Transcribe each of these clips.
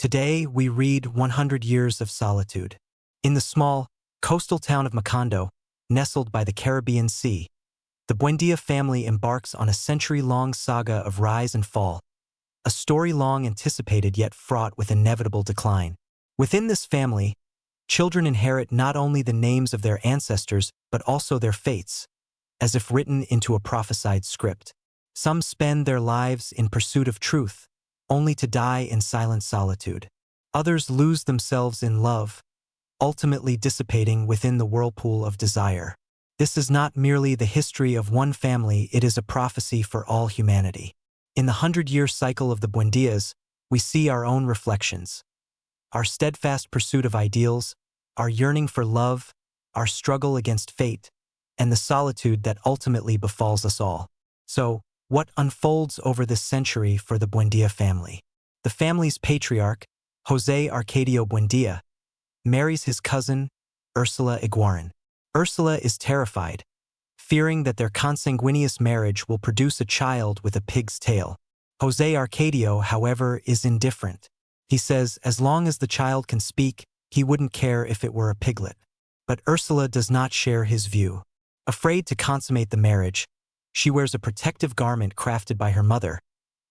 Today, we read 100 Years of Solitude. In the small, coastal town of Macondo, nestled by the Caribbean Sea, the Buendía family embarks on a century-long saga of rise and fall, a story long anticipated yet fraught with inevitable decline. Within this family, children inherit not only the names of their ancestors but also their fates, as if written into a prophesied script. Some spend their lives in pursuit of truth, only to die in silent solitude. Others lose themselves in love, ultimately dissipating within the whirlpool of desire. This is not merely the history of one family, it is a prophecy for all humanity. In the 100-year cycle of the Buendías, we see our own reflections. Our steadfast pursuit of ideals, our yearning for love, our struggle against fate, and the solitude that ultimately befalls us all. So, what unfolds over this century for the Buendía family? The family's patriarch, José Arcadio Buendía, marries his cousin, Ursula Iguaran. Ursula is terrified, fearing that their consanguineous marriage will produce a child with a pig's tail. José Arcadio, however, is indifferent. He says as long as the child can speak, he wouldn't care if it were a piglet. But Ursula does not share his view. Afraid to consummate the marriage, she wears a protective garment crafted by her mother,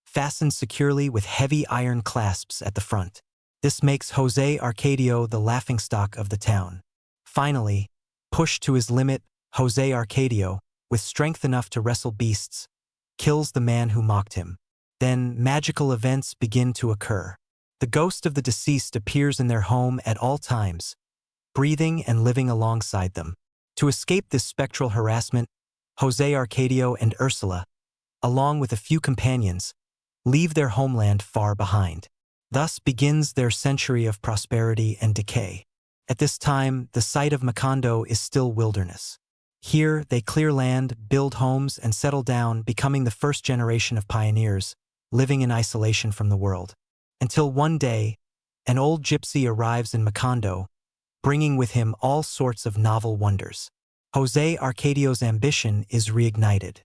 fastened securely with heavy iron clasps at the front. This makes José Arcadio the laughingstock of the town. Finally, pushed to his limit, José Arcadio, with strength enough to wrestle beasts, kills the man who mocked him. Then magical events begin to occur. The ghost of the deceased appears in their home at all times, breathing and living alongside them. To escape this spectral harassment, José Arcadio and Ursula, along with a few companions, leave their homeland far behind. Thus begins their century of prosperity and decay. At this time, the site of Macondo is still wilderness. Here, they clear land, build homes, and settle down, becoming the first generation of pioneers, living in isolation from the world. Until one day, an old gypsy arrives in Macondo, bringing with him all sorts of novel wonders. José Arcadio's ambition is reignited.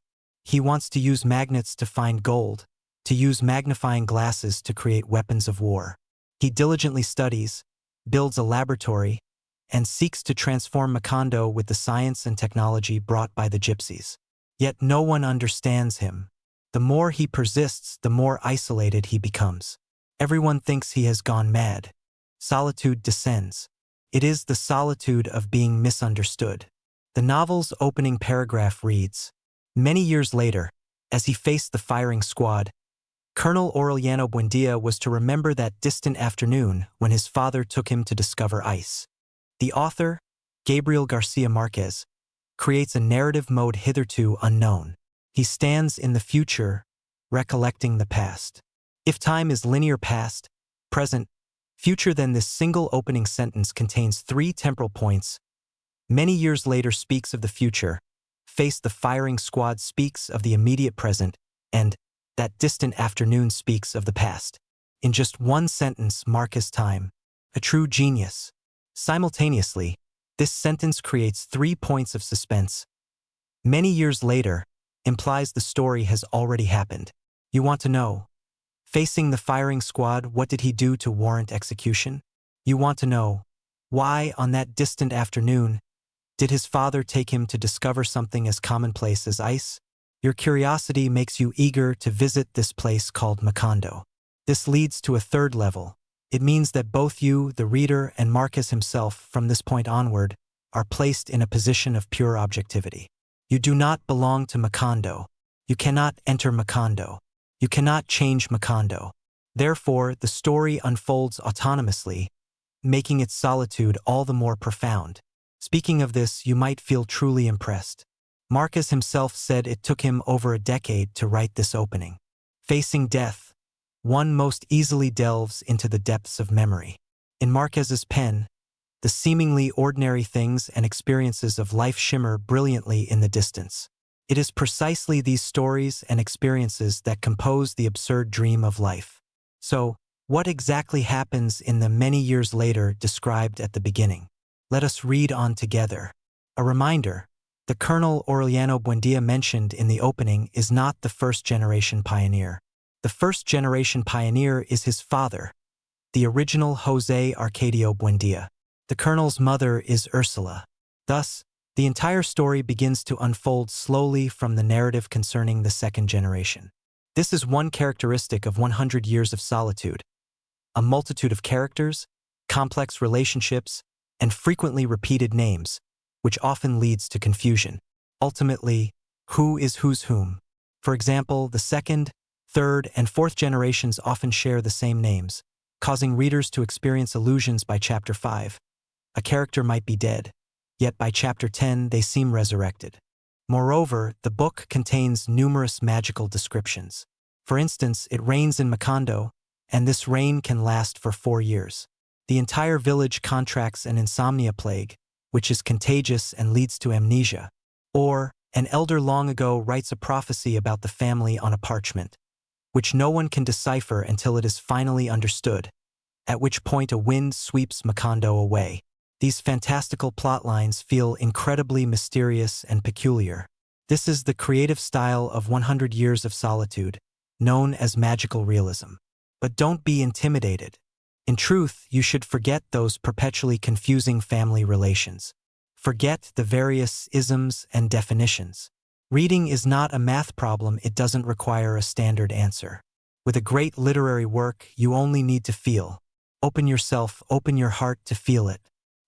He wants to use magnets to find gold, to use magnifying glasses to create weapons of war. He diligently studies, builds a laboratory, and seeks to transform Macondo with the science and technology brought by the gypsies. Yet no one understands him. The more he persists, the more isolated he becomes. Everyone thinks he has gone mad. Solitude descends. It is the solitude of being misunderstood. The novel's opening paragraph reads, "Many years later, as he faced the firing squad, Colonel Aureliano Buendía was to remember that distant afternoon when his father took him to discover ice." The author, Gabriel García Márquez, creates a narrative mode hitherto unknown. He stands in the future, recollecting the past. If time is linear past, present, future, then this single opening sentence contains 3 temporal points. Many years later speaks of the future, face the firing squad speaks of the immediate present, and that distant afternoon speaks of the past. In just one sentence, Marcus time. A true genius. Simultaneously, this sentence creates 3 points of suspense. Many years later implies the story has already happened. You want to know, facing the firing squad, what did he do to warrant execution? You want to know, why on that distant afternoon did his father take him to discover something as commonplace as ice? Your curiosity makes you eager to visit this place called Macondo. This leads to a third level. It means that both you, the reader, and Marcus himself, from this point onward, are placed in a position of pure objectivity. You do not belong to Macondo. You cannot enter Macondo. You cannot change Macondo. Therefore, the story unfolds autonomously, making its solitude all the more profound. Speaking of this, you might feel truly impressed. Marcus himself said it took him over a decade to write this opening. Facing death, one most easily delves into the depths of memory. In Marquez's pen, the seemingly ordinary things and experiences of life shimmer brilliantly in the distance. It is precisely these stories and experiences that compose the absurd dream of life. So, what exactly happens in the many years later described at the beginning? Let us read on together. A reminder, the Colonel Aureliano Buendía mentioned in the opening is not the first-generation pioneer. The first-generation pioneer is his father, the original José Arcadio Buendía. The colonel's mother is Ursula. Thus, the entire story begins to unfold slowly from the narrative concerning the second generation. This is one characteristic of 100 Years of Solitude: a multitude of characters, complex relationships, and frequently repeated names, which often leads to confusion. Ultimately, who is who's whom? For example, the second, third, and fourth generations often share the same names, causing readers to experience illusions. By chapter 5, a character might be dead, yet by chapter 10 they seem resurrected. Moreover, the book contains numerous magical descriptions. For instance, it rains in Macondo, and this rain can last for 4 years. The entire village contracts an insomnia plague, which is contagious and leads to amnesia. Or, an elder long ago writes a prophecy about the family on a parchment, which no one can decipher until it is finally understood, at which point a wind sweeps Macondo away. These fantastical plotlines feel incredibly mysterious and peculiar. This is the creative style of 100 Years of Solitude, known as magical realism. But don't be intimidated. In truth, you should forget those perpetually confusing family relations. Forget the various isms and definitions. Reading is not a math problem. It doesn't require a standard answer. With a great literary work, you only need to feel. Open yourself, open your heart to feel it.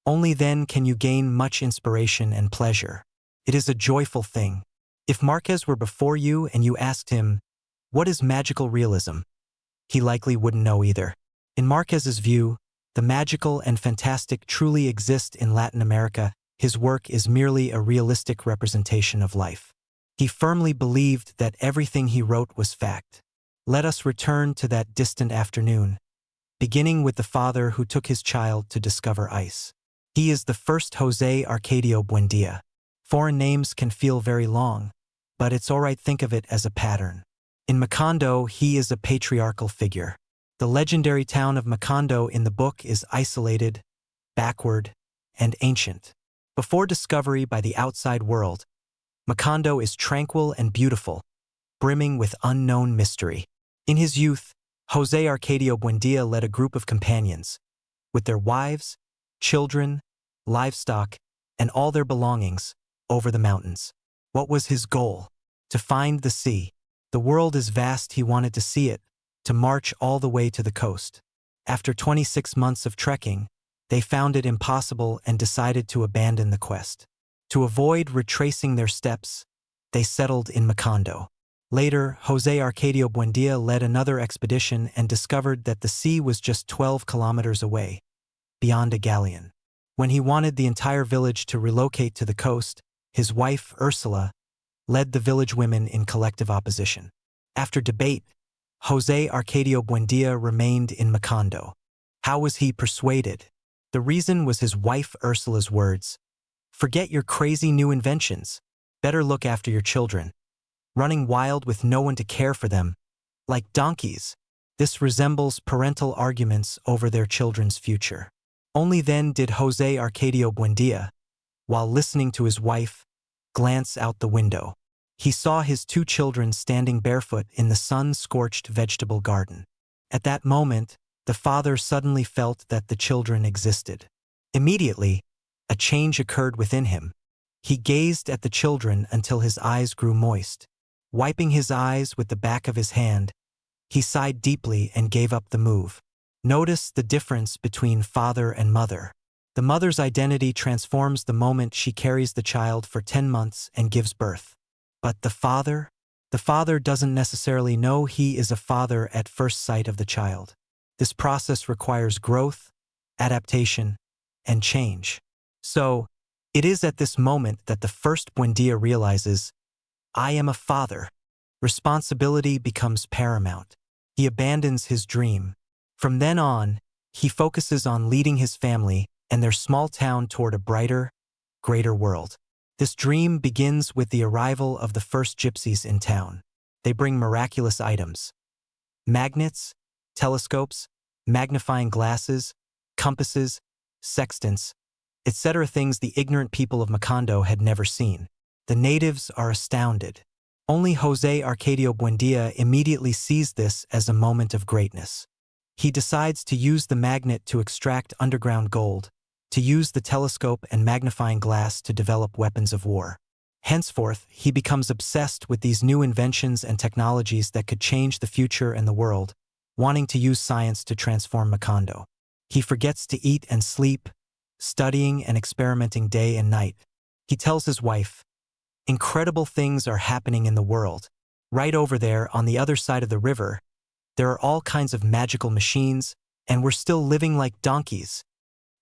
Only then can you gain much inspiration and pleasure. It is a joyful thing. If Márquez were before you and you asked him, "What is magical realism?" he likely wouldn't know either. In Márquez's view, the magical and fantastic truly exist in Latin America. His work is merely a realistic representation of life. He firmly believed that everything he wrote was fact. Let us return to that distant afternoon, beginning with the father who took his child to discover ice. He is the first José Arcadio Buendía. Foreign names can feel very long, but it's alright, think of it as a pattern. In Macondo, he is a patriarchal figure. The legendary town of Macondo in the book is isolated, backward, and ancient. Before discovery by the outside world, Macondo is tranquil and beautiful, brimming with unknown mystery. In his youth, José Arcadio Buendía led a group of companions, with their wives, children, livestock, and all their belongings, over the mountains. What was his goal? To find the sea. The world is vast, he wanted to see it, to march all the way to the coast. After 26 months of trekking, they found it impossible and decided to abandon the quest. To avoid retracing their steps, they settled in Macondo. Later, José Arcadio Buendía led another expedition and discovered that the sea was just 12 kilometers away, beyond a galleon. When he wanted the entire village to relocate to the coast, his wife, Ursula, led the village women in collective opposition. After debate, José Arcadio Buendía remained in Macondo. How was he persuaded? The reason was his wife Ursula's words: "Forget your crazy new inventions. Better look after your children. Running wild with no one to care for them, like donkeys." This resembles parental arguments over their children's future. Only then did José Arcadio Buendía, while listening to his wife, glance out the window. He saw his 2 children standing barefoot in the sun-scorched vegetable garden. At that moment, the father suddenly felt that the children existed. Immediately, a change occurred within him. He gazed at the children until his eyes grew moist. Wiping his eyes with the back of his hand, he sighed deeply and gave up the move. Notice the difference between father and mother. The mother's identity transforms the moment she carries the child for 10 months and gives birth. But the father doesn't necessarily know he is a father at first sight of the child. This process requires growth, adaptation, and change. So, it is at this moment that the first Buendía realizes, "I am a father." Responsibility becomes paramount. He abandons his dream. From then on, he focuses on leading his family and their small town toward a brighter, greater world. This dream begins with the arrival of the first gypsies in town. They bring miraculous items: magnets, telescopes, magnifying glasses, compasses, sextants, etc., things the ignorant people of Macondo had never seen. The natives are astounded. Only José Arcadio Buendía immediately sees this as a moment of greatness. He decides to use the magnet to extract underground gold, to use the telescope and magnifying glass to develop weapons of war. Henceforth, he becomes obsessed with these new inventions and technologies that could change the future and the world, wanting to use science to transform Macondo. He forgets to eat and sleep, studying and experimenting day and night. He tells his wife, "Incredible things are happening in the world. Right over there on the other side of the river, there are all kinds of magical machines, and we're still living like donkeys."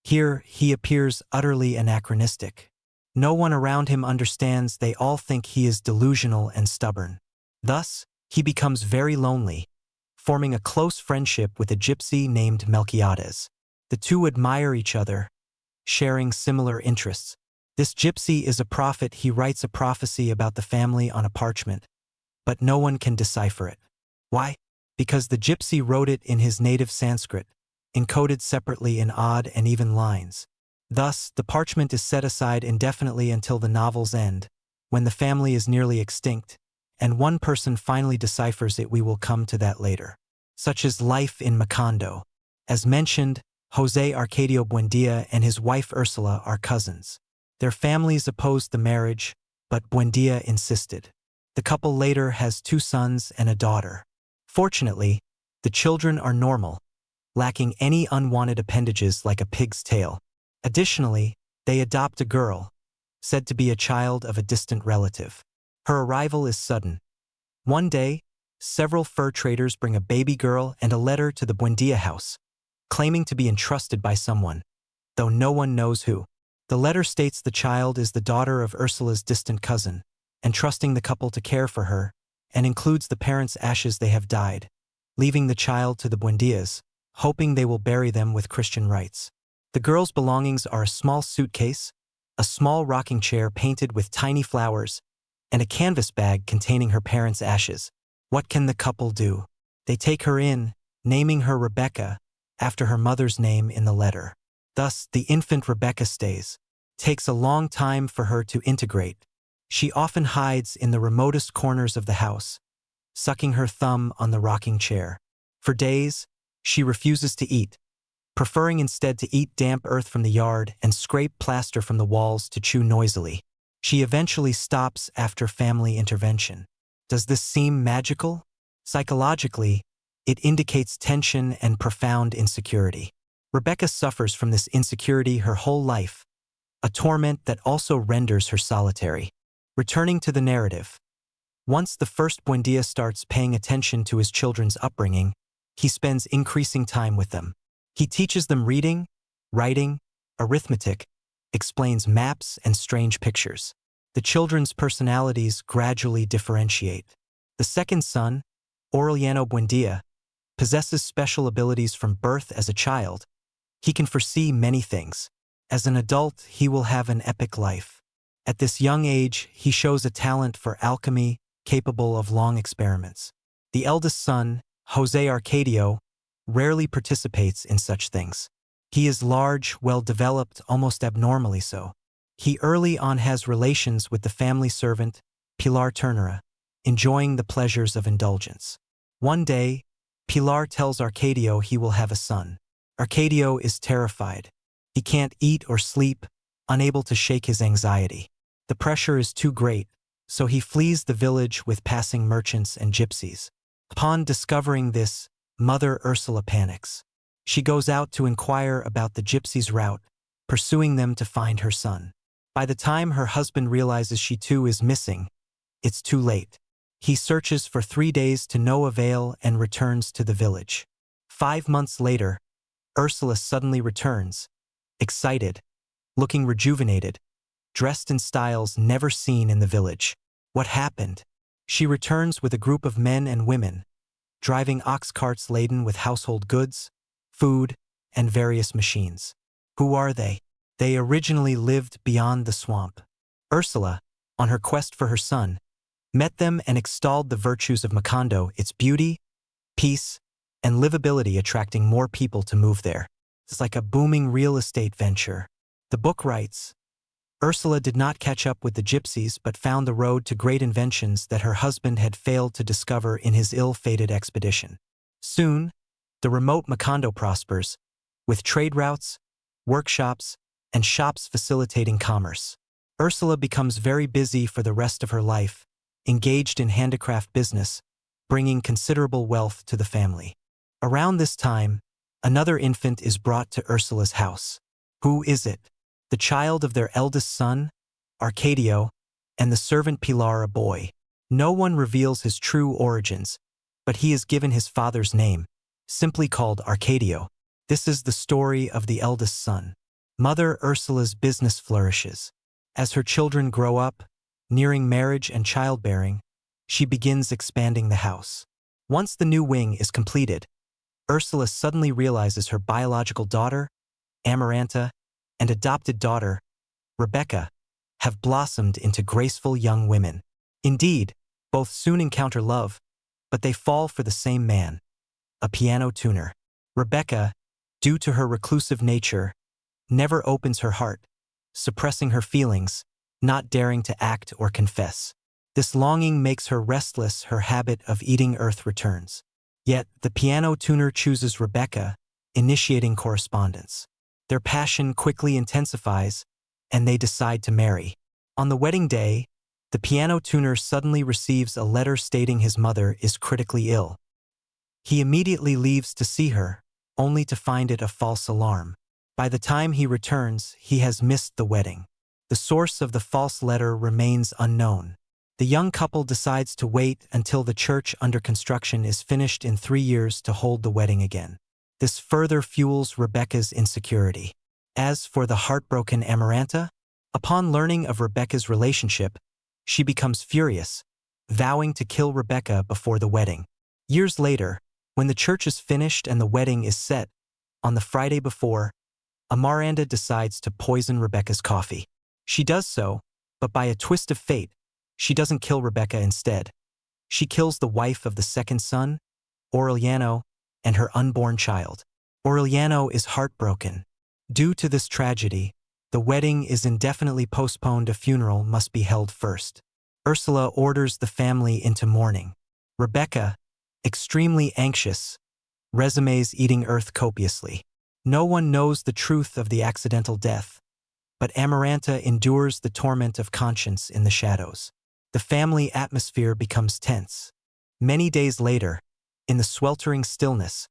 Here, he appears utterly anachronistic. No one around him understands. They all think he is delusional and stubborn. Thus, he becomes very lonely, forming a close friendship with a gypsy named Melquiades. The two admire each other, sharing similar interests. This gypsy is a prophet. He writes a prophecy about the family on a parchment, but no one can decipher it. Why? Because the gypsy wrote it in his native Sanskrit, encoded separately in odd and even lines. Thus, the parchment is set aside indefinitely until the novel's end, when the family is nearly extinct, and one person finally deciphers it. We will come to that later. Such is life in Macondo. As mentioned, José Arcadio Buendía and his wife Ursula are cousins. Their families opposed the marriage, but Buendía insisted. The couple later has 2 sons and a daughter. Fortunately, the children are normal, lacking any unwanted appendages like a pig's tail. Additionally, they adopt a girl, said to be a child of a distant relative. Her arrival is sudden. One day, several fur traders bring a baby girl and a letter to the Buendía house, claiming to be entrusted by someone, though no one knows who. The letter states the child is the daughter of Ursula's distant cousin, entrusting the couple to care for her, and includes the parents' ashes. They have died, leaving the child to the Buendías, hoping they will bury them with Christian rites. The girl's belongings are a small suitcase, a small rocking chair painted with tiny flowers, and a canvas bag containing her parents' ashes. What can the couple do? They take her in, naming her Rebeca, after her mother's name in the letter. Thus, the infant Rebeca stays. Takes a long time for her to integrate. She often hides in the remotest corners of the house, sucking her thumb on the rocking chair. For days, she refuses to eat, preferring instead to eat damp earth from the yard and scrape plaster from the walls to chew noisily. She eventually stops after family intervention. Does this seem magical? Psychologically, it indicates tension and profound insecurity. Rebeca suffers from this insecurity her whole life, a torment that also renders her solitary. Returning to the narrative. Once the first Buendía starts paying attention to his children's upbringing, he spends increasing time with them. He teaches them reading, writing, arithmetic, explains maps and strange pictures. The children's personalities gradually differentiate. The second son, Aureliano Buendía, possesses special abilities from birth. As a child, he can foresee many things. As an adult, he will have an epic life. At this young age, he shows a talent for alchemy, capable of long experiments. The eldest son, José Arcadio, rarely participates in such things. He is large, well-developed, almost abnormally so. He early on has relations with the family servant, Pilar Ternera, enjoying the pleasures of indulgence. One day, Pilar tells Arcadio he will have a son. Arcadio is terrified. He can't eat or sleep, unable to shake his anxiety. The pressure is too great, so he flees the village with passing merchants and gypsies. Upon discovering this, Mother Ursula panics. She goes out to inquire about the gypsies' route, pursuing them to find her son. By the time her husband realizes she too is missing, it's too late. He searches for 3 days to no avail and returns to the village. 5 months later, Ursula suddenly returns, excited, looking rejuvenated, dressed in styles never seen in the village. What happened? She returns with a group of men and women, driving ox carts laden with household goods, food, and various machines. Who are they? They originally lived beyond the swamp. Ursula, on her quest for her son, met them and extolled the virtues of Macondo, its beauty, peace, and livability, attracting more people to move there. It's like a booming real estate venture. The book writes, Ursula did not catch up with the gypsies but found the road to great inventions that her husband had failed to discover in his ill-fated expedition. Soon, The remote Macondo prospers, with trade routes, workshops, and shops facilitating commerce. Ursula becomes very busy for the rest of her life, engaged in handicraft business, bringing considerable wealth to the family. Around this time, another infant is brought to Ursula's house. Who is it? The child of their eldest son, Arcadio, and the servant Pilar, a boy. No one reveals his true origins, but he is given his father's name, simply called Arcadio. This is the story of the eldest son. Mother Ursula's business flourishes. As her children grow up, nearing marriage and childbearing, she begins expanding the house. Once the new wing is completed, Ursula suddenly realizes her biological daughter, Amaranta, and adopted daughter, Rebeca, have blossomed into graceful young women. Indeed, both soon encounter love, but they fall for the same man, a piano tuner. Rebeca, due to her reclusive nature, never opens her heart, suppressing her feelings, not daring to act or confess. This longing makes her restless. Her habit of eating earth returns. Yet, the piano tuner chooses Rebeca, initiating correspondence. Their passion quickly intensifies, and they decide to marry. On the wedding day, the piano tuner suddenly receives a letter stating his mother is critically ill. He immediately leaves to see her, only to find it a false alarm. By the time he returns, he has missed the wedding. The source of the false letter remains unknown. The young couple decides to wait until the church under construction is finished in 3 years to hold the wedding again. This further fuels Rebecca's insecurity. As for the heartbroken Amaranta, upon learning of Rebecca's relationship, she becomes furious, vowing to kill Rebeca before the wedding. Years later, when the church is finished and the wedding is set, on the Friday before, Amaranta decides to poison Rebecca's coffee. She does so, but by a twist of fate, she doesn't kill Rebeca instead. She kills the wife of the second son, Aureliano, and her unborn child. Aureliano is heartbroken. Due to this tragedy, the wedding is indefinitely postponed. A funeral must be held first. Ursula orders the family into mourning. Rebeca, extremely anxious, resumes eating earth copiously. No one knows the truth of the accidental death, but Amaranta endures the torment of conscience in the shadows. The family atmosphere becomes tense. Many days later, in the sweltering stillness,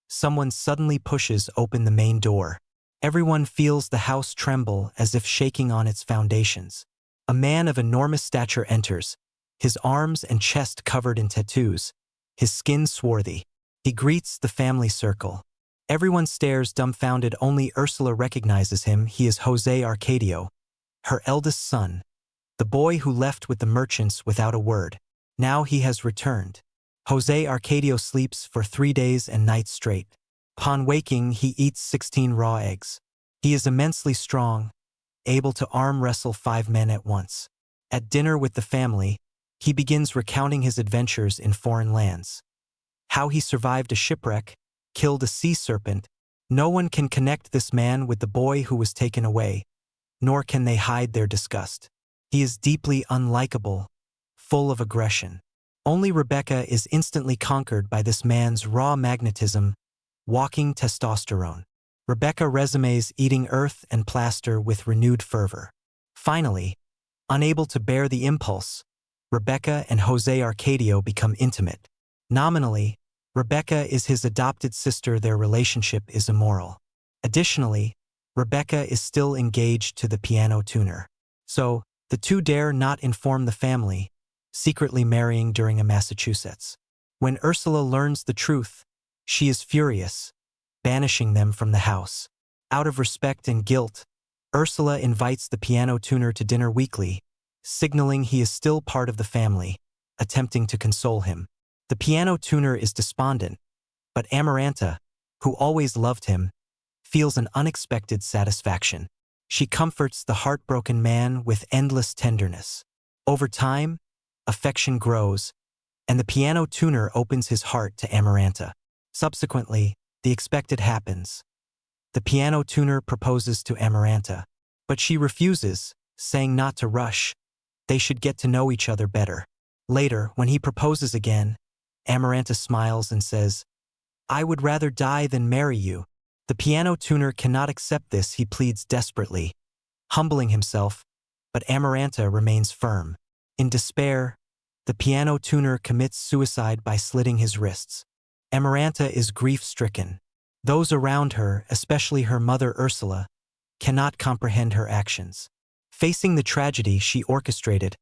someone suddenly pushes open the main door. Everyone feels the house tremble as if shaking on its foundations. A man of enormous stature enters, his arms and chest covered in tattoos, his skin swarthy. He greets the family circle. Everyone stares dumbfounded. Only Ursula recognizes him. He is José Arcadio, her eldest son, the boy who left with the merchants without a word. Now he has returned. José Arcadio sleeps for 3 days and nights straight. Upon waking, he eats 16 raw eggs. He is immensely strong, able to arm wrestle 5 men at once. At dinner with the family, he begins recounting his adventures in foreign lands. How he survived a shipwreck, killed a sea serpent. No one can connect this man with the boy who was taken away, nor can they hide their disgust. He is deeply unlikable, full of aggression. Only Rebeca is instantly conquered by this man's raw magnetism, walking testosterone. Rebeca resumes eating earth and plaster with renewed fervor. Finally, unable to bear the impulse, Rebeca and José Arcadio become intimate. Nominally, Rebeca is his adopted sister. Their relationship is immoral. Additionally, Rebeca is still engaged to the piano tuner. So, the two dare not inform the family, secretly marrying during a Massachusetts. When Ursula learns the truth, she is furious, banishing them from the house. Out of respect and guilt, Ursula invites the piano tuner to dinner weekly, signaling he is still part of the family, attempting to console him. The piano tuner is despondent, but Amaranta, who always loved him, feels an unexpected satisfaction. She comforts the heartbroken man with endless tenderness. Over time, affection grows, and the piano tuner opens his heart to Amaranta. Subsequently, the expected happens. The piano tuner proposes to Amaranta, but she refuses, saying not to rush. They should get to know each other better. Later, when he proposes again, Amaranta smiles and says, I would rather die than marry you. The piano tuner cannot accept this, he pleads desperately, humbling himself, but Amaranta remains firm. In despair, the piano tuner commits suicide by slitting his wrists. Amaranta is grief-stricken. Those around her, especially her mother Ursula, cannot comprehend her actions. Facing the tragedy she orchestrated,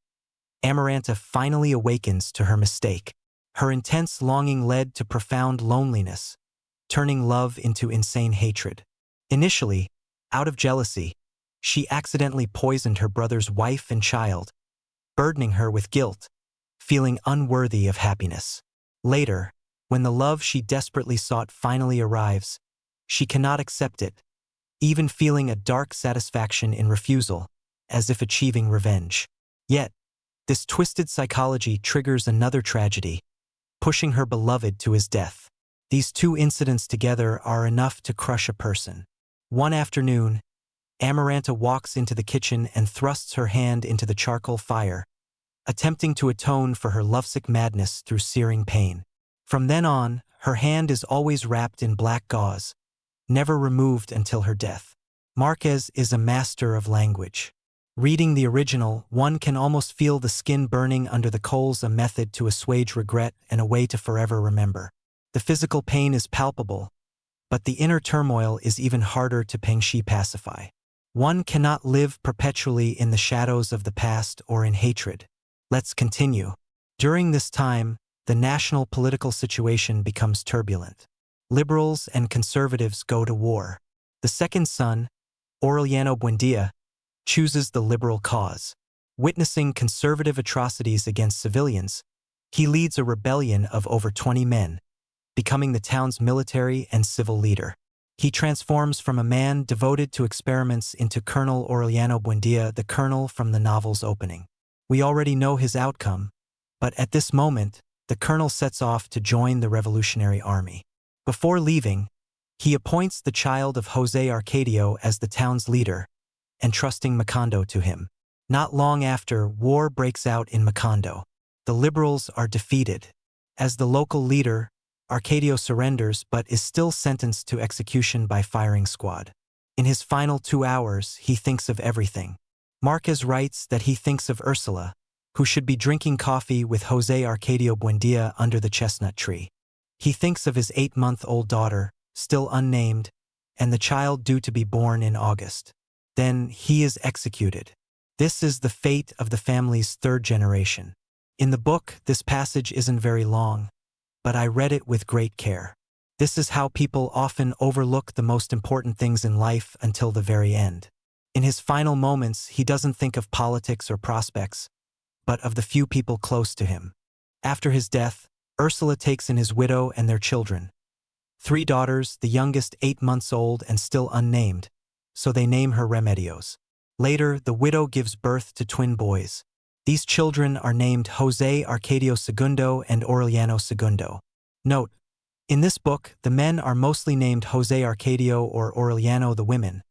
Amaranta finally awakens to her mistake. Her intense longing led to profound loneliness, turning love into insane hatred. Initially, out of jealousy, she accidentally poisoned her brother's wife and child, burdening her with guilt, feeling unworthy of happiness. Later, when the love she desperately sought finally arrives, she cannot accept it, even feeling a dark satisfaction in refusal, as if achieving revenge. Yet, this twisted psychology triggers another tragedy, pushing her beloved to his death. These two incidents together are enough to crush a person. One afternoon, Amaranta walks into the kitchen and thrusts her hand into the charcoal fire, attempting to atone for her lovesick madness through searing pain. From then on, her hand is always wrapped in black gauze, never removed until her death. Márquez is a master of language. Reading the original, one can almost feel the skin burning under the coals, a method to assuage regret and a way to forever remember. The physical pain is palpable, but the inner turmoil is even harder to pacify. One cannot live perpetually in the shadows of the past or in hatred. Let's continue. During this time, the national political situation becomes turbulent. Liberals and conservatives go to war. The second son, Aureliano Buendía, chooses the liberal cause. Witnessing conservative atrocities against civilians, he leads a rebellion of over 20 men, becoming the town's military and civil leader. He transforms from a man devoted to experiments into Colonel Aureliano Buendía, the colonel from the novel's opening. We already know his outcome, but at this moment, the colonel sets off to join the Revolutionary Army. Before leaving, he appoints the child of José Arcadio as the town's leader, entrusting Macondo to him. Not long after, war breaks out in Macondo. The liberals are defeated. As the local leader, Arcadio surrenders but is still sentenced to execution by firing squad. In his final 2 hours, he thinks of everything. Márquez writes that he thinks of Ursula, who should be drinking coffee with José Arcadio Buendía under the chestnut tree. He thinks of his 8-month-old daughter, still unnamed, and the child due to be born in August. Then he is executed. This is the fate of the family's third generation. In the book, this passage isn't very long, but I read it with great care. This is how people often overlook the most important things in life until the very end. In his final moments, he doesn't think of politics or prospects, but of the few people close to him. After his death, Ursula takes in his widow and their children. 3 daughters, the youngest 8 months old and still unnamed, so they name her Remedios. Later, the widow gives birth to twin boys. These children are named José Arcadio Segundo and Aureliano Segundo. Note, in this book, the men are mostly named José Arcadio or Aureliano. The women,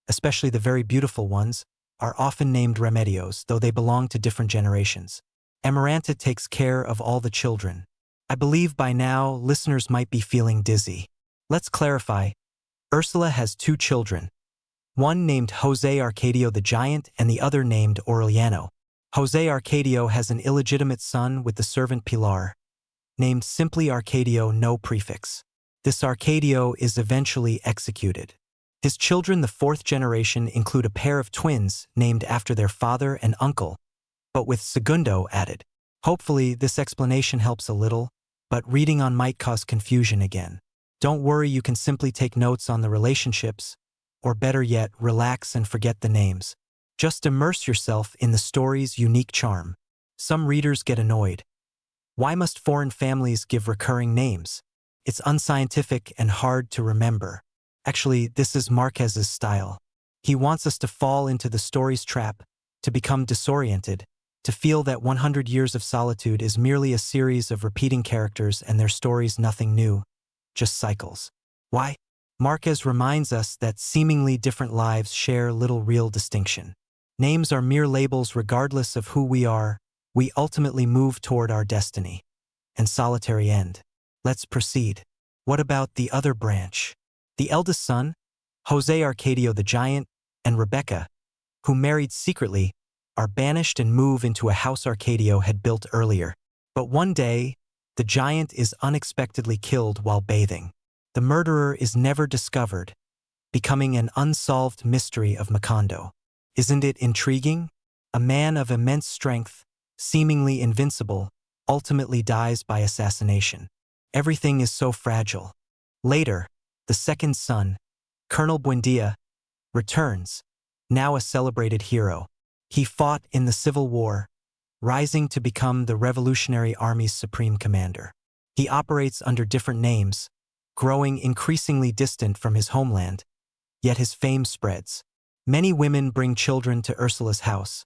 especially the very beautiful ones, are often named Remedios, though they belong to different generations. Amaranta takes care of all the children. I believe by now, listeners might be feeling dizzy. Let's clarify. Ursula has 2 children, one named José Arcadio the Giant and the other named Aureliano. José Arcadio has an illegitimate son with the servant Pilar, named simply Arcadio, no prefix. This Arcadio is eventually executed. His children, the 4th generation, include a pair of twins named after their father and uncle, but with Segundo added. Hopefully, this explanation helps a little, but reading on might cause confusion again. Don't worry, you can simply take notes on the relationships, or better yet, relax and forget the names. Just immerse yourself in the story's unique charm. Some readers get annoyed. Why must foreign families give recurring names? It's unscientific and hard to remember. Actually, this is Márquez's style. He wants us to fall into the story's trap, to become disoriented, to feel that 100 Years of Solitude is merely a series of repeating characters and their stories nothing new, just cycles. Why? Márquez reminds us that seemingly different lives share little real distinction. Names are mere labels regardless of who we are, we ultimately move toward our destiny and solitary end. Let's proceed. What about the other branch? The eldest son, José Arcadio the Giant, and Rebeca, who married secretly, are banished and move into a house Arcadio had built earlier. But one day, the giant is unexpectedly killed while bathing. The murderer is never discovered, becoming an unsolved mystery of Macondo. Isn't it intriguing? A man of immense strength, seemingly invincible, ultimately dies by assassination. Everything is so fragile. Later, the second son, Colonel Buendía, returns, now a celebrated hero. He fought in the Civil War, rising to become the Revolutionary Army's supreme commander. He operates under different names, growing increasingly distant from his homeland, yet his fame spreads. Many women bring children to Ursula's house,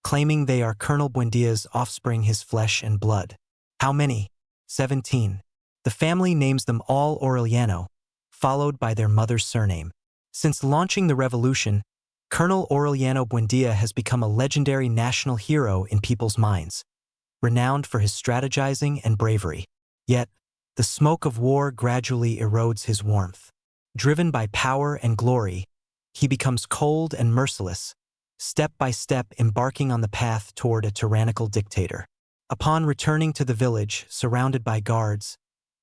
claiming they are Colonel Buendía's offspring, his flesh and blood. How many? 17. The family names them all Aureliano, followed by their mother's surname. Since launching the revolution, Colonel Aureliano Buendía has become a legendary national hero in people's minds, renowned for his strategizing and bravery. Yet, the smoke of war gradually erodes his warmth. Driven by power and glory, he becomes cold and merciless, step by step embarking on the path toward a tyrannical dictator. Upon returning to the village, surrounded by guards,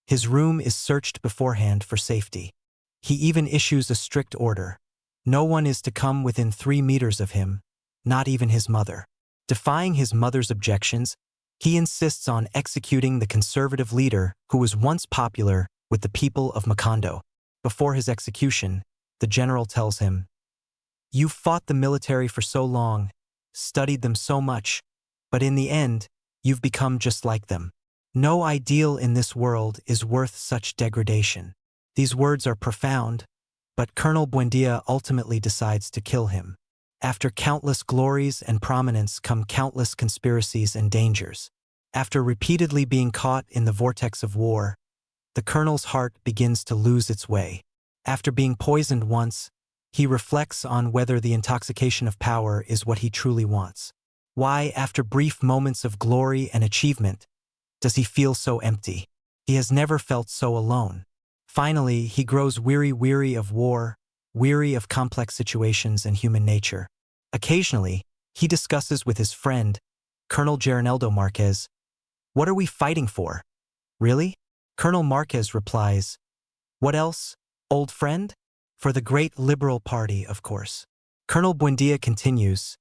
his room is searched beforehand for safety. He even issues a strict order. No one is to come within 3 meters of him, not even his mother. Defying his mother's objections, he insists on executing the conservative leader who was once popular with the people of Macondo. Before his execution, the general tells him, "You've fought the military for so long, studied them so much, but in the end, you've become just like them. No ideal in this world is worth such degradation." These words are profound, but Colonel Buendía ultimately decides to kill him. After countless glories and prominence come countless conspiracies and dangers. After repeatedly being caught in the vortex of war, the colonel's heart begins to lose its way. After being poisoned once, he reflects on whether the intoxication of power is what he truly wants. Why, after brief moments of glory and achievement, does he feel so empty? He has never felt so alone. Finally, he grows weary of war, weary of complex situations and human nature. Occasionally, he discusses with his friend, Colonel Geroneldo Márquez, "What are we fighting for? Really?" Colonel Márquez replies, "What else, old friend? For the great Liberal Party, of course." Colonel Buendía continues,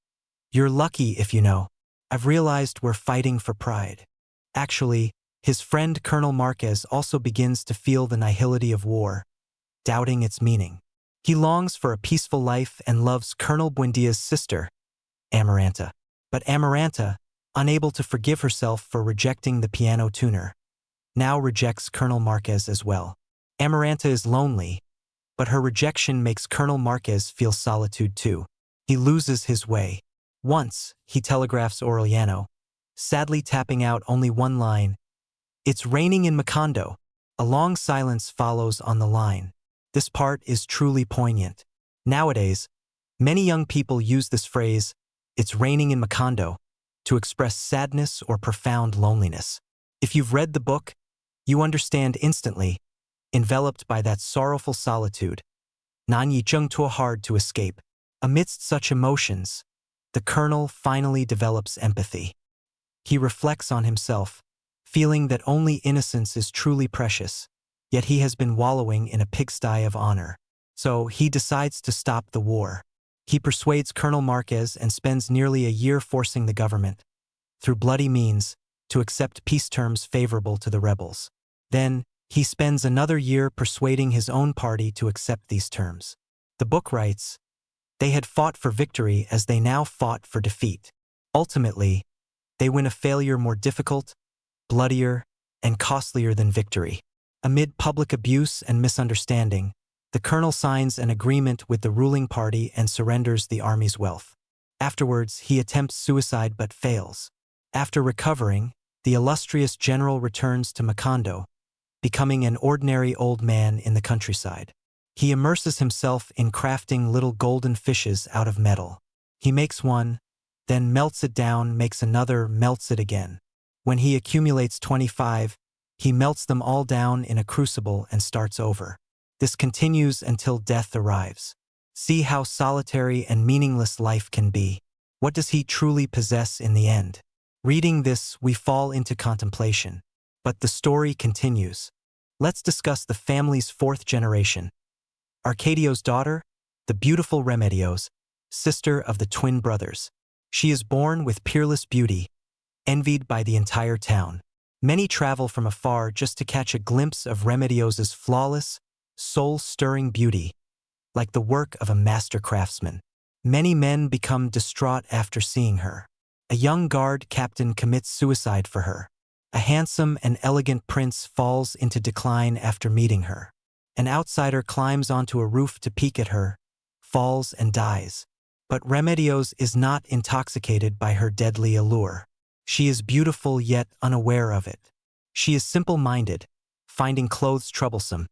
"You're lucky if you know. I've realized we're fighting for pride." Actually, his friend Colonel Márquez also begins to feel the nihility of war, doubting its meaning. He longs for a peaceful life and loves Colonel Buendía's sister, Amaranta. But Amaranta, unable to forgive herself for rejecting the piano tuner, now rejects Colonel Márquez as well. Amaranta is lonely, but her rejection makes Colonel Márquez feel solitude too. He loses his way. Once, he telegraphs Aureliano, sadly tapping out only one line, "It's raining in Macondo." A long silence follows on the line. This part is truly poignant. Nowadays, many young people use this phrase, "It's raining in Macondo," to express sadness or profound loneliness. If you've read the book, you understand instantly, enveloped by that sorrowful solitude. Nanyi chung too hard to escape. Amidst such emotions, the colonel finally develops empathy. He reflects on himself, feeling that only innocence is truly precious, yet he has been wallowing in a pigsty of honor. So he decides to stop the war. He persuades Colonel Márquez and spends nearly a year forcing the government, through bloody means, to accept peace terms favorable to the rebels. Then, he spends another year persuading his own party to accept these terms. The book writes, "They had fought for victory as they now fought for defeat. Ultimately, they win a failure more difficult, bloodier, and costlier than victory." Amid public abuse and misunderstanding, the colonel signs an agreement with the ruling party and surrenders the army's wealth. Afterwards, he attempts suicide but fails. After recovering, the illustrious general returns to Macondo, becoming an ordinary old man in the countryside. He immerses himself in crafting little golden fishes out of metal. He makes one, then melts it down, makes another, melts it again. When he accumulates 25, He melts them all down in a crucible and starts over. This continues until death arrives. See how solitary and meaningless life can be. What does he truly possess in the end? Reading this, we fall into contemplation. But the story continues. Let's discuss the family's fourth generation. Arcadio's daughter, the beautiful Remedios, sister of the twin brothers. She is born with peerless beauty, envied by the entire town. Many travel from afar just to catch a glimpse of Remedios' flawless, soul-stirring beauty, like the work of a master craftsman. Many men become distraught after seeing her. A young guard captain commits suicide for her. A handsome and elegant prince falls into decline after meeting her. An outsider climbs onto a roof to peek at her, falls and dies. But Remedios is not intoxicated by her deadly allure. She is beautiful yet unaware of it. She is simple-minded, finding clothes troublesome,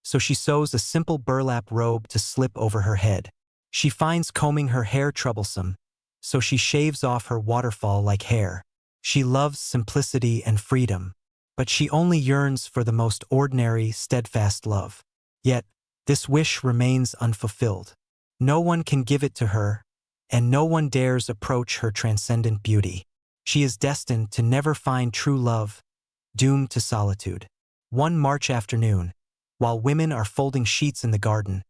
so she sews a simple burlap robe to slip over her head. She finds combing her hair troublesome, so she shaves off her waterfall-like hair. She loves simplicity and freedom, but she only yearns for the most ordinary, steadfast love. Yet, this wish remains unfulfilled. No one can give it to her, and no one dares approach her transcendent beauty. She is destined to never find true love, doomed to solitude. One March afternoon, while women are folding sheets in the garden,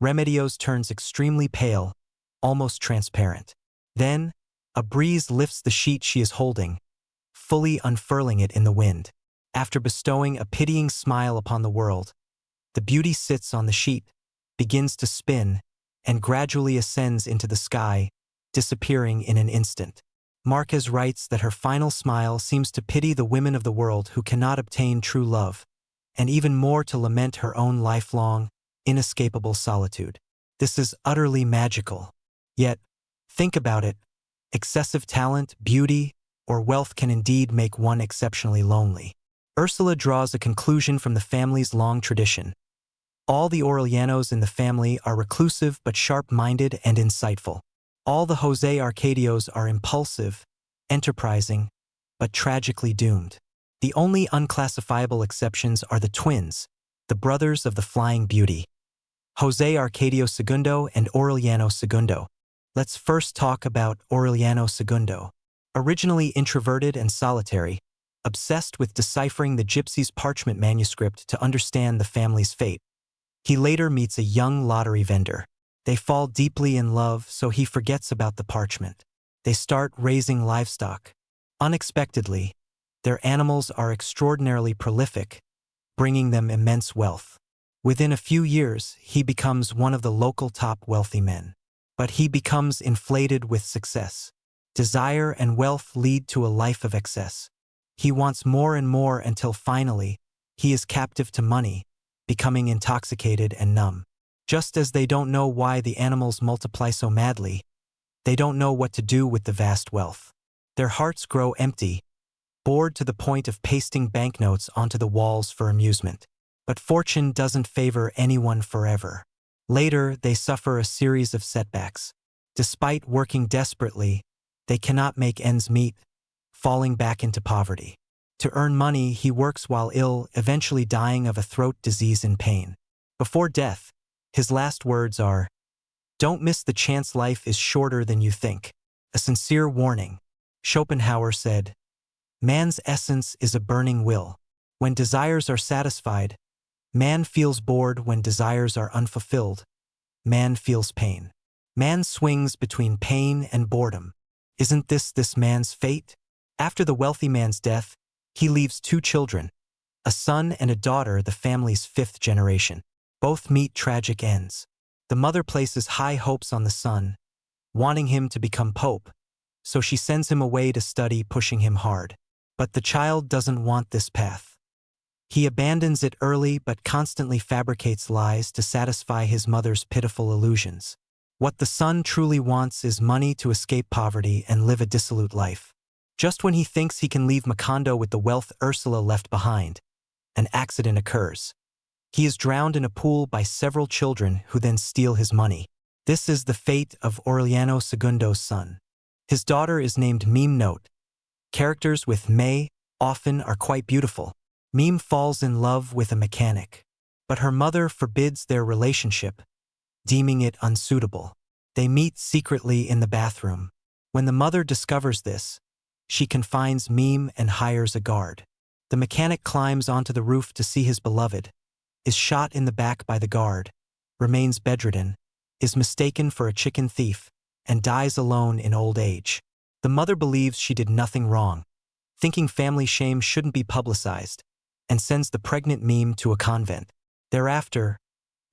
Remedios turns extremely pale, almost transparent. Then, a breeze lifts the sheet she is holding, fully unfurling it in the wind. After bestowing a pitying smile upon the world, the beauty sits on the sheet, begins to spin, and gradually ascends into the sky, disappearing in an instant. Márquez writes that her final smile seems to pity the women of the world who cannot obtain true love, and even more to lament her own lifelong, inescapable solitude. This is utterly magical. Yet, think about it, excessive talent, beauty, or wealth can indeed make one exceptionally lonely. Ursula draws a conclusion from the family's long tradition. All the Aurelianos in the family are reclusive but sharp-minded and insightful. All the José Arcadios are impulsive, enterprising, but tragically doomed. The only unclassifiable exceptions are the twins, the brothers of the Flying Beauty, José Arcadio Segundo and Aureliano Segundo. Let's first talk about Aureliano Segundo. Originally introverted and solitary, obsessed with deciphering the gypsy's Parchment manuscript to understand the family's fate, he later meets a young lottery vendor. They fall deeply in love, so he forgets about the Parchment. They start raising livestock. Unexpectedly, their animals are extraordinarily prolific, bringing them immense wealth. Within a few years, he becomes one of the local top wealthy men. But he becomes inflated with success. Desire and wealth lead to a life of excess. He wants more and more until finally, he is captive to money, becoming intoxicated and numb. Just as they don't know why the animals multiply so madly, they don't know what to do with the vast wealth. Their hearts grow empty, bored to the point of pasting banknotes onto the walls for amusement. But fortune doesn't favor anyone forever. Later, they suffer a series of setbacks. Despite working desperately, they cannot make ends meet, falling back into poverty. To earn money, he works while ill, eventually dying of a throat disease in pain. Before death, his last words are, "Don't miss the chance, life is shorter than you think." A sincere warning. Schopenhauer said, "Man's essence is a burning will. When desires are satisfied, man feels bored. When desires are unfulfilled, man feels pain. Man swings between pain and boredom. Isn't this man's fate?" After the wealthy man's death, he leaves two children, a son and a daughter, the family's fifth generation. Both meet tragic ends. The mother places high hopes on the son, wanting him to become pope, so she sends him away to study, pushing him hard. But the child doesn't want this path. He abandons it early but constantly fabricates lies to satisfy his mother's pitiful illusions. What the son truly wants is money to escape poverty and live a dissolute life. Just when he thinks he can leave Macondo with the wealth Ursula left behind, an accident occurs. He is drowned in a pool by several children who then steal his money. This is the fate of Aureliano Segundo's son. His daughter is named Meme Note. Characters with May often are quite beautiful. Meme falls in love with a mechanic, but her mother forbids their relationship, deeming it unsuitable. They meet secretly in the bathroom. When the mother discovers this, she confines Meme and hires a guard. The mechanic climbs onto the roof to see his beloved, is shot in the back by the guard, remains bedridden, is mistaken for a chicken thief, and dies alone in old age. The mother believes she did nothing wrong, thinking family shame shouldn't be publicized, and sends the pregnant Meme to a convent. Thereafter,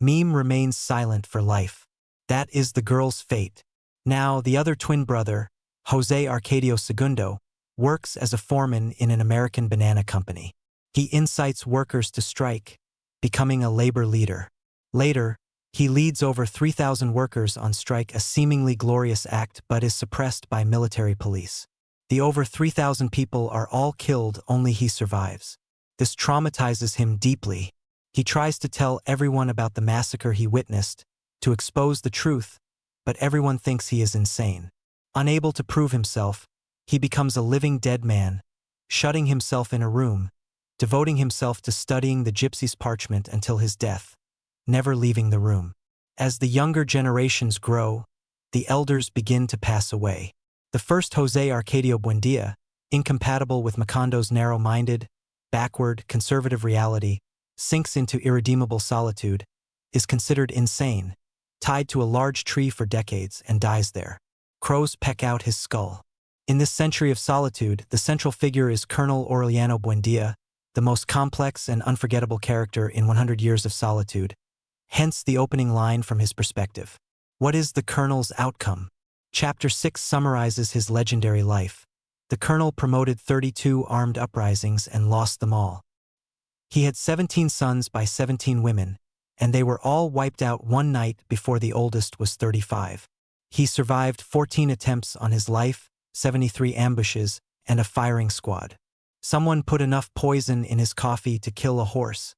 Meme remains silent for life. That is the girl's fate. Now, the other twin brother, José Arcadio Segundo, works as a foreman in an American banana company. He incites workers to strike, becoming a labor leader. Later, he leads over 3,000 workers on strike, a seemingly glorious act but is suppressed by military police. The over 3,000 people are all killed, only he survives. This traumatizes him deeply. He tries to tell everyone about the massacre he witnessed, to expose the truth, but everyone thinks he is insane. Unable to prove himself, he becomes a living dead man, shutting himself in a room, devoting himself to studying the gypsy's parchment until his death, never leaving the room. As the younger generations grow, the elders begin to pass away. The first José Arcadio Buendía, incompatible with Macondo's narrow-minded, backward, conservative reality, sinks into irredeemable solitude, is considered insane, tied to a large tree for decades, and dies there. Crows peck out his skull. In this century of solitude, the central figure is Colonel Aureliano Buendía, the most complex and unforgettable character in 100 Years of Solitude, hence the opening line from his perspective. What is the Colonel's outcome? Chapter 6 summarizes his legendary life. The Colonel promoted 32 armed uprisings and lost them all. He had 17 sons by 17 women, and they were all wiped out one night before the oldest was 35. He survived 14 attempts on his life, 73 ambushes, and a firing squad. Someone put enough poison in his coffee to kill a horse,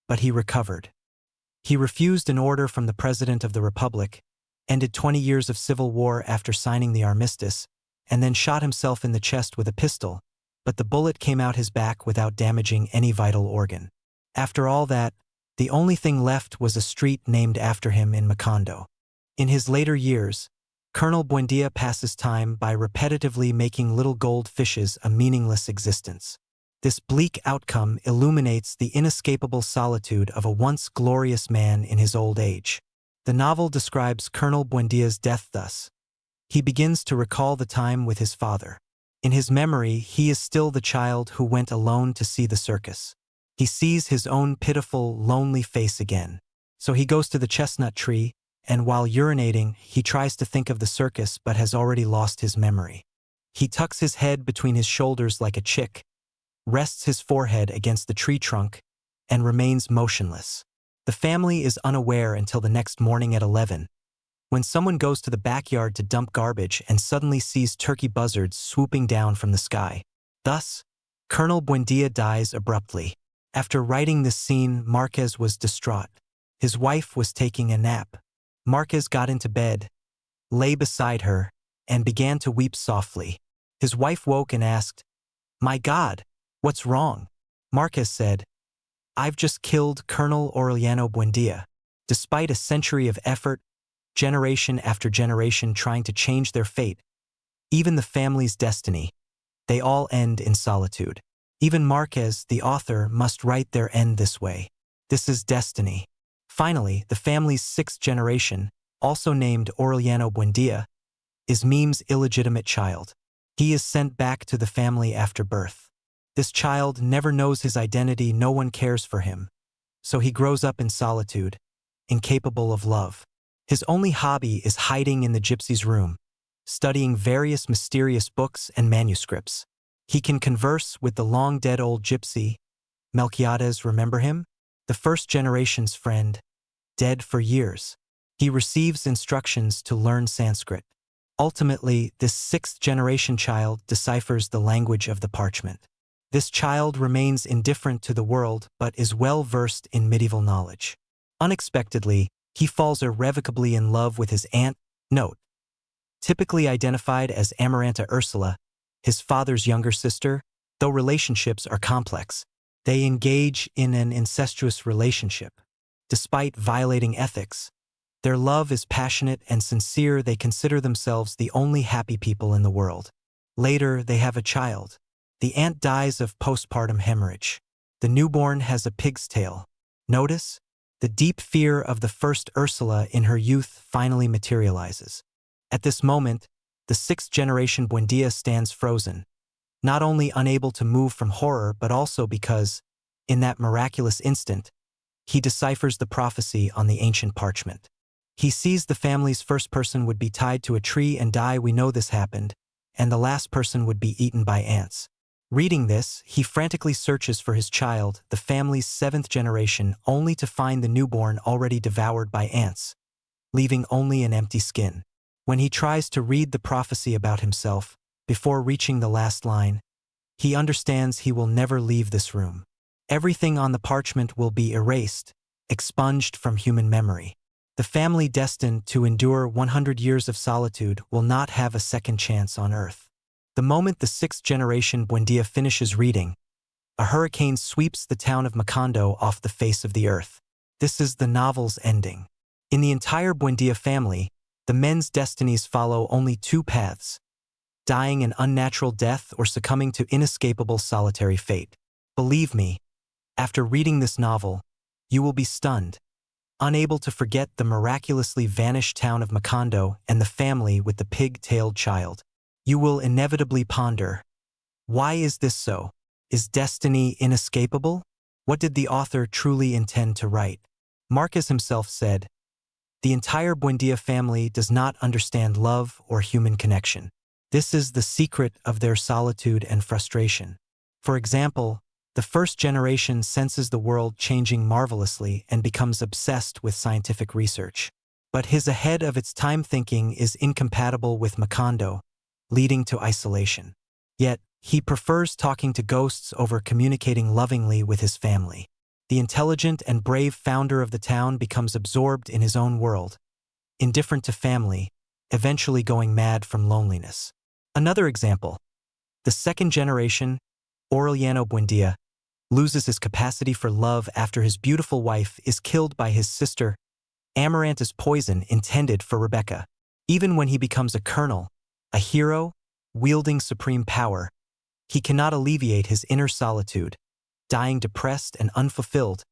but he recovered. He refused an order from the President of the Republic, ended 20 years of civil war after signing the armistice, and then shot himself in the chest with a pistol, but the bullet came out his back without damaging any vital organ. After all that, the only thing left was a street named after him in Macondo. In his later years, Colonel Buendía passes time by repetitively making little gold fishes a meaningless existence. This bleak outcome illuminates the inescapable solitude of a once glorious man in his old age. The novel describes Colonel Buendía's death thus. He begins to recall the time with his father. In his memory, he is still the child who went alone to see the circus. He sees his own pitiful, lonely face again. So he goes to the chestnut tree, and while urinating, he tries to think of the circus but has already lost his memory. He tucks his head between his shoulders like a chick, rests his forehead against the tree trunk, and remains motionless. The family is unaware until the next morning at 11, when someone goes to the backyard to dump garbage and suddenly sees turkey buzzards swooping down from the sky. Thus, Colonel Buendía dies abruptly. After writing this scene, Márquez was distraught. His wife was taking a nap. Márquez got into bed, lay beside her, and began to weep softly. His wife woke and asked, "My God, what's wrong?" Márquez said, "I've just killed Colonel Aureliano Buendía." Despite a century of effort, generation after generation trying to change their fate, even the family's destiny, they all end in solitude. Even Márquez, the author, must write their end this way. This is destiny. Finally, the family's sixth generation, also named Aureliano Buendía, is Meme's illegitimate child. He is sent back to the family after birth. This child never knows his identity, no one cares for him, so he grows up in solitude, incapable of love. His only hobby is hiding in the gypsy's room, studying various mysterious books and manuscripts. He can converse with the long-dead old gypsy, Melquiades, remember him? The first generation's friend, dead for years. He receives instructions to learn Sanskrit. Ultimately, this sixth-generation child deciphers the language of the parchment. This child remains indifferent to the world but is well-versed in medieval knowledge. Unexpectedly, he falls irrevocably in love with his aunt, note, typically identified as Amaranta Ursula, his father's younger sister, though relationships are complex. They engage in an incestuous relationship. Despite violating ethics, their love is passionate and sincere. They consider themselves the only happy people in the world. Later, they have a child. The aunt dies of postpartum hemorrhage. The newborn has a pig's tail. Notice? The deep fear of the first Ursula in her youth finally materializes. At this moment, the sixth-generation Buendía stands frozen, not only unable to move from horror but also because, in that miraculous instant, he deciphers the prophecy on the ancient parchment. He sees the family's first person would be tied to a tree and die. We know this happened, and the last person would be eaten by ants. Reading this, he frantically searches for his child, the family's seventh generation, only to find the newborn already devoured by ants, leaving only an empty skin. When he tries to read the prophecy about himself, before reaching the last line, he understands he will never leave this room. Everything on the parchment will be erased, expunged from human memory. The family destined to endure 100 years of solitude will not have a second chance on Earth. The moment the sixth-generation Buendía finishes reading, a hurricane sweeps the town of Macondo off the face of the earth. This is the novel's ending. In the entire Buendía family, the men's destinies follow only two paths: dying an unnatural death or succumbing to inescapable solitary fate. Believe me, after reading this novel, you will be stunned, unable to forget the miraculously vanished town of Macondo and the family with the pig-tailed child. You will inevitably ponder, why is this so? Is destiny inescapable? What did the author truly intend to write? Márquez himself said, "The entire Buendía family does not understand love or human connection. This is the secret of their solitude and frustration." For example, the first generation senses the world changing marvelously and becomes obsessed with scientific research. But his ahead-of-its-time thinking is incompatible with Macondo, leading to isolation. Yet, he prefers talking to ghosts over communicating lovingly with his family. The intelligent and brave founder of the town becomes absorbed in his own world, indifferent to family, eventually going mad from loneliness. Another example, the second generation, Aureliano Buendía, loses his capacity for love after his beautiful wife is killed by his sister, Amaranta's poison intended for Rebeca. Even when he becomes a colonel, a hero, wielding supreme power, he cannot alleviate his inner solitude, dying depressed and unfulfilled,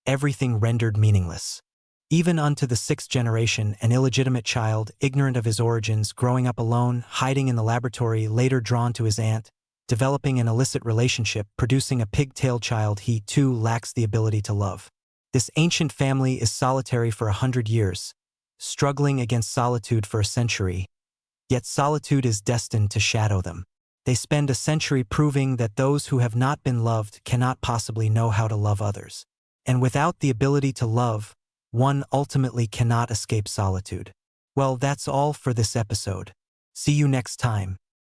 everything rendered meaningless. Even unto the sixth generation, an illegitimate child, ignorant of his origins, growing up alone, hiding in the laboratory, later drawn to his aunt, developing an illicit relationship, producing a pigtail child, he too lacks the ability to love. This ancient family is solitary for 100 years, struggling against solitude for a century, yet solitude is destined to shadow them. They spend a century proving that those who have not been loved cannot possibly know how to love others. And without the ability to love, one ultimately cannot escape solitude. Well, that's all for this episode. See you next time.